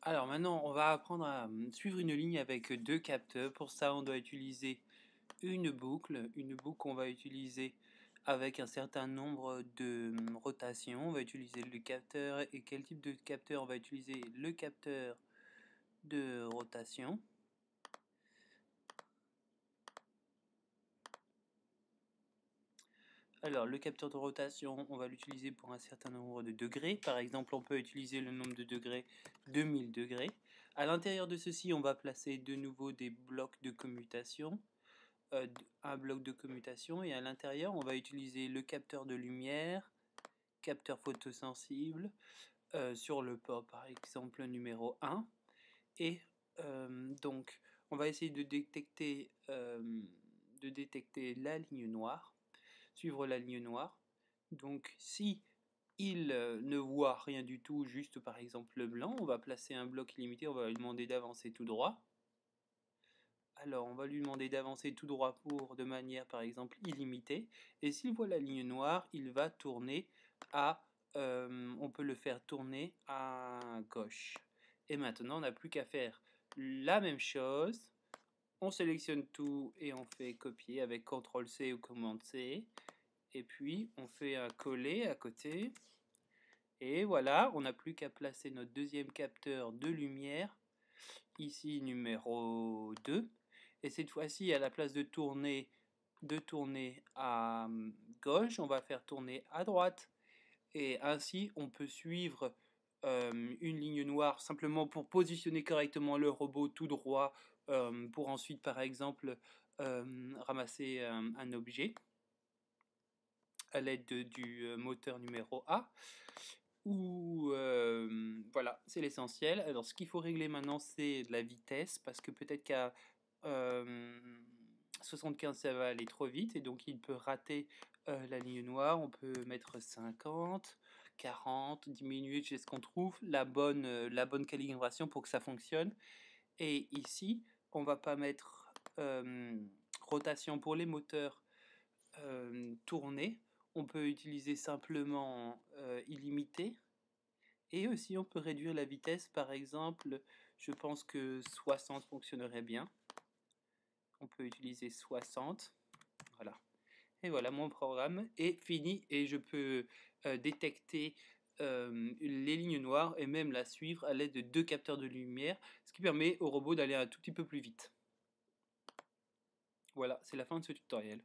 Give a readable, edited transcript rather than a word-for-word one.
Alors maintenant, on va apprendre à suivre une ligne avec deux capteurs. Pour ça, on doit utiliser une boucle qu'on va utiliser avec un certain nombre de rotations. On va utiliser le capteur. Et quel type de capteur? On va utiliser le capteur de rotation. Alors, le capteur de rotation, on va l'utiliser pour un certain nombre de degrés. Par exemple, on peut utiliser le nombre de degrés 2000 degrés. À l'intérieur de ceci, on va placer de nouveau des blocs de commutation. Un bloc de commutation. Et à l'intérieur, on va utiliser le capteur de lumière, capteur photosensible, sur le port, par exemple, numéro 1. Et donc, on va essayer de détecter la ligne noire. Suivre la ligne noire. Donc si il ne voit rien du tout, juste par exemple le blanc, on va placer un bloc illimité, on va lui demander d'avancer tout droit. Alors on va lui demander d'avancer tout droit de manière par exemple illimitée. Et s'il voit la ligne noire, il va tourner on peut le faire tourner à gauche. Et maintenant on n'a plus qu'à faire la même chose. On sélectionne tout et on fait copier avec CTRL-C ou Commande-C. Et puis on fait un coller à côté. Et voilà, on n'a plus qu'à placer notre deuxième capteur de lumière, ici numéro 2. Et cette fois-ci, à la place de tourner à gauche, on va faire tourner à droite. Et ainsi, on peut suivre une ligne noire simplement pour positionner correctement le robot tout droit, pour ensuite, par exemple, ramasser un objet à l'aide du moteur numéro A. Voilà, c'est l'essentiel. Alors ce qu'il faut régler maintenant, c'est la vitesse, parce que peut-être qu'à 75 ça va aller trop vite et donc il peut rater la ligne noire. On peut mettre 50, 40, diminuer jusqu'à ce qu'on trouve la bonne calibration pour que ça fonctionne. Et ici, on va pas mettre rotation pour les moteurs tournés. On peut utiliser simplement illimité. Et aussi, on peut réduire la vitesse. Par exemple, je pense que 60 fonctionnerait bien. On peut utiliser 60. Voilà. Et voilà, mon programme est fini. Et je peux détecter les lignes noires et même la suivre à l'aide de deux capteurs de lumière. Ce qui permet au robot d'aller un tout petit peu plus vite. Voilà, c'est la fin de ce tutoriel.